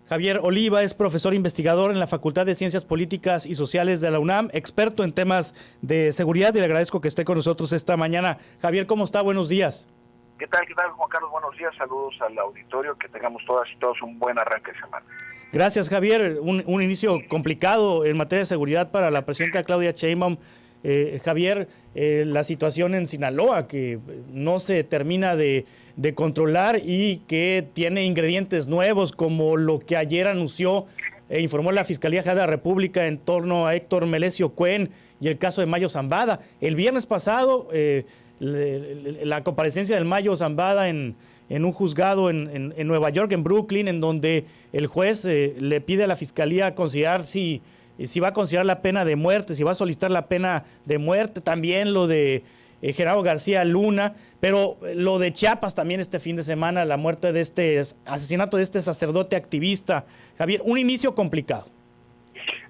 Javier Oliva es profesor investigador en la Facultad de Ciencias Políticas y Sociales de la UNAM, experto en temas de seguridad, y le agradezco que esté con nosotros esta mañana. Javier, ¿cómo está? Buenos días. ¿Qué tal, Juan Carlos? Buenos días, saludos al auditorio, que tengamos todas y todos un buen arranque de semana. Gracias, Javier. Un inicio complicado en materia de seguridad para la presidenta Claudia Sheinbaum. Javier, la situación en Sinaloa, que no se termina de controlar y que tiene ingredientes nuevos, como lo que ayer anunció e informó la Fiscalía General de la República en torno a Héctor Melesio Cuen y el caso de Mayo Zambada. El viernes pasado, la comparecencia del Mayo Zambada en un juzgado en Nueva York, en Brooklyn, en donde el juez le pide a la Fiscalía considerar si va a considerar la pena de muerte, si va a solicitar la pena de muerte, también lo de Genaro García Luna, pero lo de Chiapas también este fin de semana, la muerte de asesinato de este sacerdote activista. Javier, un inicio complicado.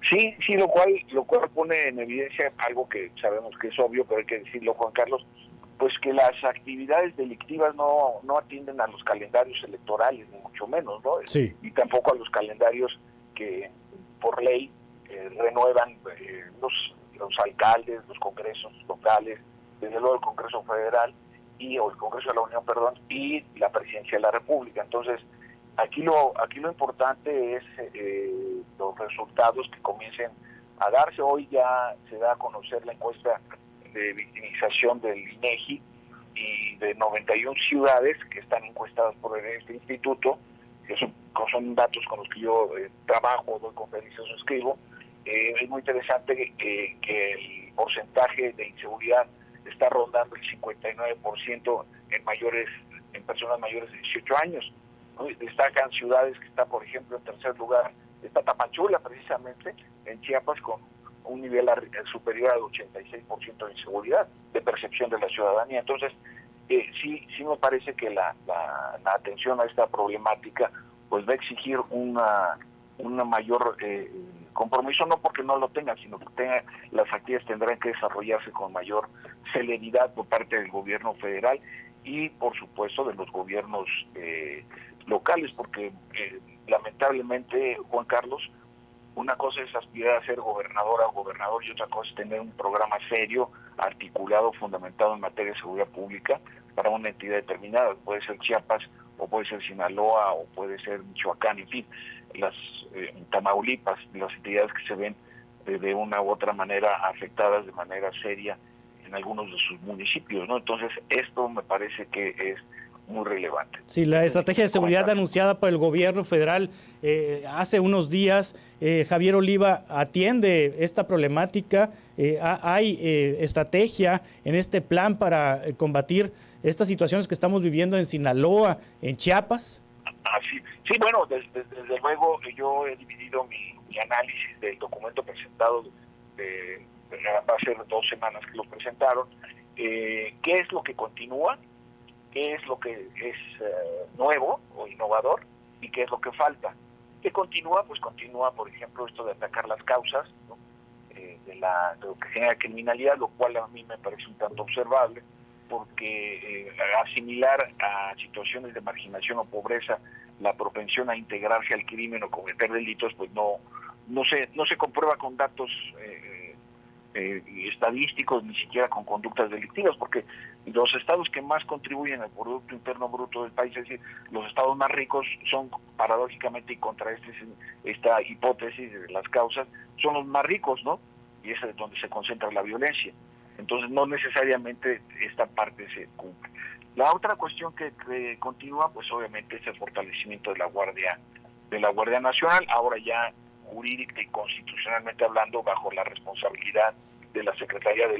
Sí, lo cual pone en evidencia algo que sabemos que es obvio, pero hay que decirlo, Juan Carlos, pues que las actividades delictivas no atienden a los calendarios electorales, ni mucho menos, ¿no? Sí. Y tampoco a los calendarios que por ley renuevan los alcaldes, los congresos locales, desde luego el Congreso Federal o el Congreso de la Unión, y la Presidencia de la República. Entonces, aquí lo importante es los resultados que comiencen a darse. Hoy ya se da a conocer la encuesta de victimización del INEGI y de 91 ciudades que están encuestadas por este instituto, que son datos con los que yo trabajo, doy conferencias o escribo. Es muy interesante que el porcentaje de inseguridad está rondando el 59% en personas mayores de 18 años, ¿no? Destacan ciudades que están, por ejemplo, en tercer lugar, está Tapachula, precisamente, en Chiapas, con un nivel superior al 86% de inseguridad, de percepción de la ciudadanía. Entonces, sí me parece que la atención a esta problemática pues va a exigir una mayor compromiso, no porque no lo tengan, sino que las actividades tendrán que desarrollarse con mayor celeridad por parte del gobierno federal y, por supuesto, de los gobiernos locales, porque lamentablemente, Juan Carlos, una cosa es aspirar a ser gobernadora o gobernador y otra cosa es tener un programa serio, articulado, fundamentado en materia de seguridad pública para una entidad determinada. Puede ser Chiapas, o puede ser Sinaloa, o puede ser Michoacán, en fin, Tamaulipas, las entidades que se ven de una u otra manera afectadas de manera seria en algunos de sus municipios, ¿no? Entonces, esto me parece que es muy relevante. Sí, la estrategia de seguridad anunciada por el gobierno federal hace unos días, Javier Oliva, atiende esta problemática. ¿Hay estrategia en este plan para combatir estas situaciones que estamos viviendo en Sinaloa, en Chiapas? Sí, bueno, desde luego yo he dividido mi análisis del documento presentado, va a ser 2 semanas que lo presentaron. ¿Qué es lo que continúa? ¿Qué es lo que es nuevo o innovador? ¿Y qué es lo que falta? ¿Qué continúa? Pues continúa, por ejemplo, esto de atacar las causas, ¿no? de lo que genera criminalidad, lo cual a mí me parece un tanto observable, porque asimilar a situaciones de marginación o pobreza la propensión a integrarse al crimen o cometer delitos, pues no se comprueba con datos estadísticos, ni siquiera con conductas delictivas, porque los estados que más contribuyen al Producto Interno Bruto del país, es decir, los estados más ricos, son paradójicamente, y contra esta hipótesis de las causas, son los más ricos, ¿no? Y es donde se concentra la violencia. Entonces no necesariamente esta parte se cumple. La otra cuestión que continúa, pues obviamente es el fortalecimiento de la Guardia Nacional, ahora ya jurídica y constitucionalmente hablando, bajo la responsabilidad de la Secretaría de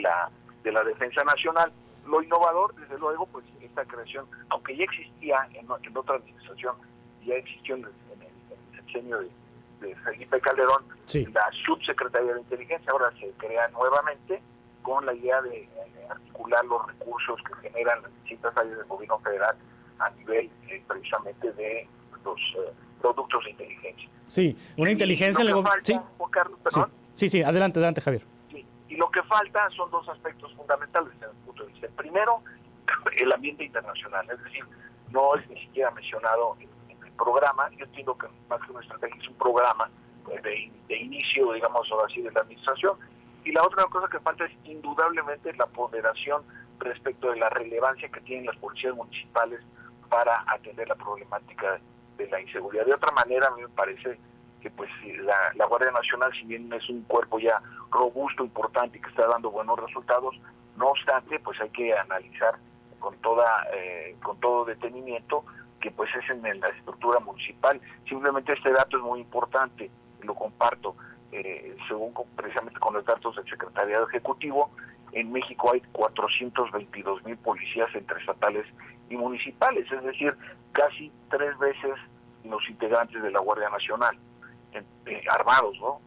la Defensa Nacional. Lo innovador, desde luego, pues esta creación, aunque ya existía en otra administración, ya existió en el sexenio de Felipe Calderón, sí, la Subsecretaría de Inteligencia, ahora se crea nuevamente con la idea de articular los recursos que generan las distintas áreas del gobierno federal a nivel precisamente de los productos de inteligencia. Sí, una inteligencia en el gobierno. Sí, Juan Carlos, perdón. Sí, adelante, Javier. Sí, y lo que falta son 2 aspectos fundamentales desde mi punto de vista. El primero, el ambiente internacional, es decir, no es ni siquiera mencionado en el programa. Yo entiendo que más que una estrategia es un programa de inicio, digamos así, de la administración. Y la otra cosa que falta es indudablemente la ponderación respecto de la relevancia que tienen las policías municipales para atender la problemática de la inseguridad. De otra manera, a mí me parece que pues la Guardia Nacional, si bien es un cuerpo ya robusto, importante y que está dando buenos resultados, no obstante, pues hay que analizar con todo detenimiento que pues es en la estructura municipal. Simplemente este dato es muy importante, lo comparto, según precisamente con los datos del Secretariado Ejecutivo, en México hay 422,000 policías entre estatales y municipales, es decir, casi 3 veces los integrantes de la Guardia Nacional, armados, ¿no?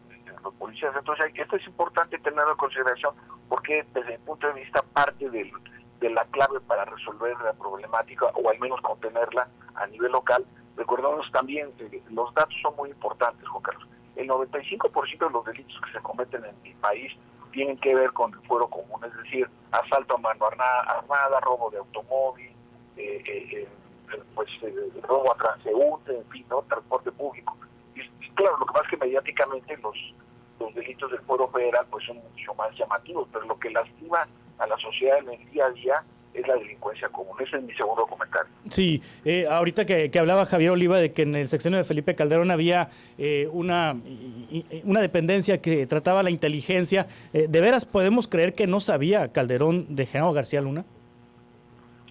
Los policías. Entonces, esto es importante tenerlo en consideración porque desde mi punto de vista parte de la clave para resolver la problemática o al menos contenerla a nivel local. Recordemos también, los datos son muy importantes, Juan Carlos. El 95% de los delitos que se cometen en mi país tienen que ver con el fuero común, es decir, asalto a mano armada, robo de automóvil, robo a transeúnte, en fin, ¿no? Transporte público. Y claro, lo que pasa es que mediáticamente los delitos del fuero federal pues son mucho más llamativos, pero lo que lastima a la sociedad en el día a día es la delincuencia común. Ese es mi segundo comentario. Sí, ahorita que hablaba Javier Oliva de que en el sexenio de Felipe Calderón había una dependencia que trataba la inteligencia, ¿de veras podemos creer que no sabía Calderón de Genaro García Luna?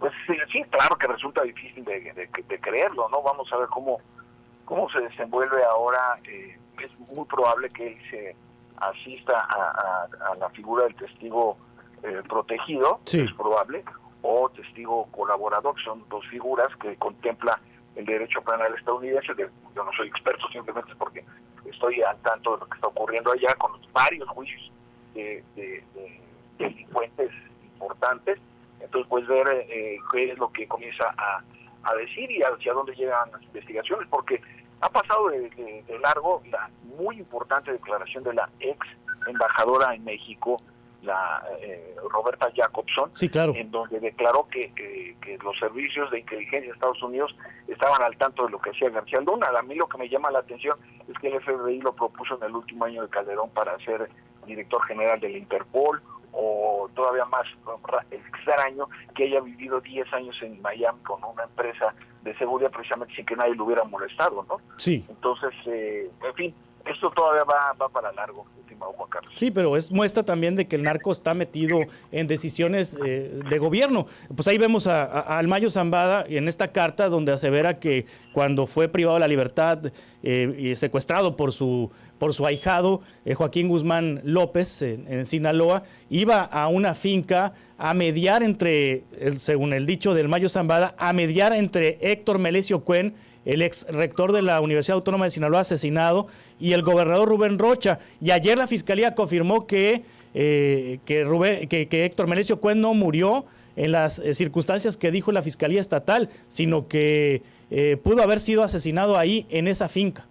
Pues sí, claro que resulta difícil de creerlo, ¿no? Vamos a ver cómo se desenvuelve ahora. Es muy probable que él se asista a la figura del testigo protegido, sí. Es probable, o testigo colaborador, que son dos figuras que contempla el derecho penal estadounidense. Yo no soy experto, simplemente porque estoy al tanto de lo que está ocurriendo allá con varios juicios de delincuentes importantes. Entonces, pues ver qué es lo que comienza a decir y hacia dónde llegan las investigaciones, porque ha pasado de largo la muy importante declaración de la ex embajadora en México, la Roberta Jacobson, sí, claro, en donde declaró que los servicios de inteligencia de Estados Unidos estaban al tanto de lo que hacía García Luna. A mí lo que me llama la atención es que el FBI lo propuso en el último año de Calderón para ser director general del Interpol, o todavía más extraño que haya vivido 10 años en Miami con una empresa de seguridad precisamente sin que nadie lo hubiera molestado, ¿no? Sí. Entonces, en fin, esto todavía va para largo, estimado Juan Carlos. Sí, pero es muestra también de que el narco está metido en decisiones de gobierno. Pues ahí vemos al Mayo Zambada en esta carta donde asevera que cuando fue privado de la libertad y secuestrado por su ahijado, Joaquín Guzmán López, en Sinaloa, iba a una finca a mediar según el dicho del Mayo Zambada, a mediar entre Héctor Melesio Cuen, el ex rector de la Universidad Autónoma de Sinaloa asesinado, y el gobernador Rubén Rocha. Y ayer la Fiscalía confirmó que Héctor Melesio Cuen no murió en las circunstancias que dijo la Fiscalía Estatal, sino que pudo haber sido asesinado ahí en esa finca.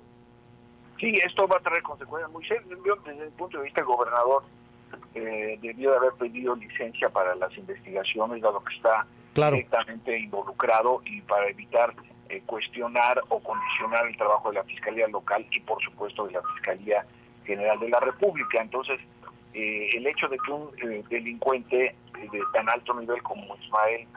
Sí, esto va a traer consecuencias muy serias. Desde el punto de vista del gobernador, debió de haber pedido licencia para las investigaciones, dado que está directamente involucrado, y para evitar cuestionar o condicionar el trabajo de la Fiscalía Local y por supuesto de la Fiscalía General de la República. Entonces, el hecho de que un delincuente de tan alto nivel como Ismael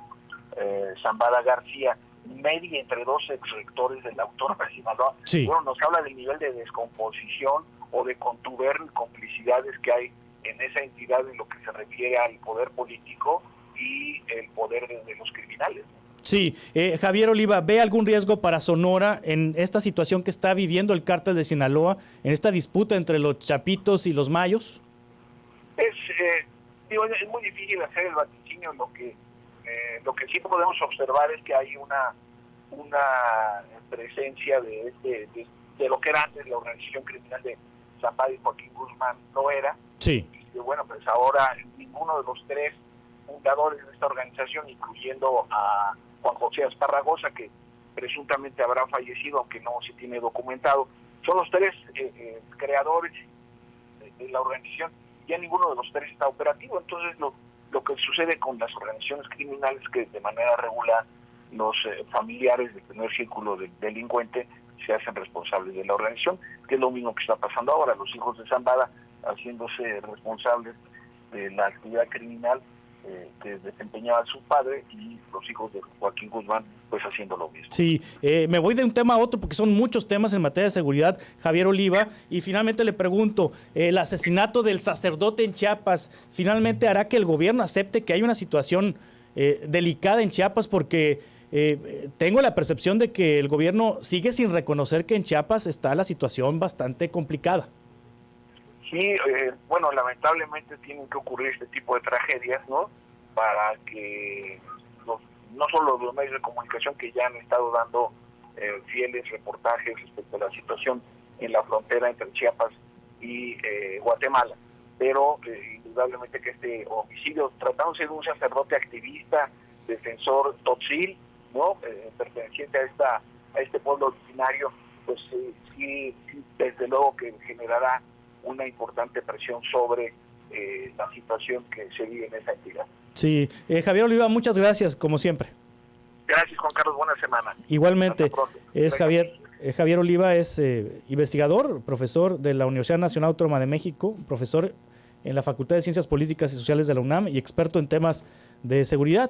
Zambada García medie entre dos exrectores de la Autónoma de Sinaloa, bueno, nos habla del nivel de descomposición o de contubernio y complicidades que hay en esa entidad en lo que se refiere al poder político y el poder de los criminales. Sí, Javier Oliva, ¿ve algún riesgo para Sonora en esta situación que está viviendo el cártel de Sinaloa, en esta disputa entre los Chapitos y los Mayos? Es muy difícil hacer el vaticinio. Lo que sí podemos observar es que hay una presencia de lo que era antes la organización criminal de Zambada y Joaquín Guzmán Loera. Sí. Y bueno, pues ahora ninguno de los tres fundadores de esta organización, incluyendo a Juan José Esparragosa, que presuntamente habrá fallecido, aunque no se tiene documentado, son los tres creadores de la organización. Ya ninguno de los tres está operativo. Entonces lo que sucede con las organizaciones criminales, que de manera regular los familiares del primer círculo del delincuente se hacen responsables de la organización, que es lo mismo que está pasando ahora, los hijos de Zambada haciéndose responsables de la actividad criminal que desempeñaba su padre, y los hijos de Joaquín Guzmán pues haciendo lo mismo. Sí, me voy de un tema a otro porque son muchos temas en materia de seguridad, Javier Oliva, y finalmente le pregunto, el asesinato del sacerdote en Chiapas, ¿finalmente hará que el gobierno acepte que hay una situación delicada en Chiapas? Porque tengo la percepción de que el gobierno sigue sin reconocer que en Chiapas está la situación bastante complicada. Sí, bueno, lamentablemente tienen que ocurrir este tipo de tragedias, ¿no? Para que no solo los medios de comunicación, que ya han estado dando fieles reportajes respecto a la situación en la frontera entre Chiapas y Guatemala, pero indudablemente que este homicidio, tratándose de un sacerdote activista, defensor tzotzil, ¿no? Perteneciente a este pueblo originario, pues sí, desde luego que generará una importante presión sobre la situación que se vive en esa entidad. Sí, Javier Oliva, muchas gracias, como siempre. Gracias, Juan Carlos, buena semana. Igualmente, Javier Oliva es investigador, profesor de la Universidad Nacional Autónoma de México, profesor en la Facultad de Ciencias Políticas y Sociales de la UNAM y experto en temas de seguridad.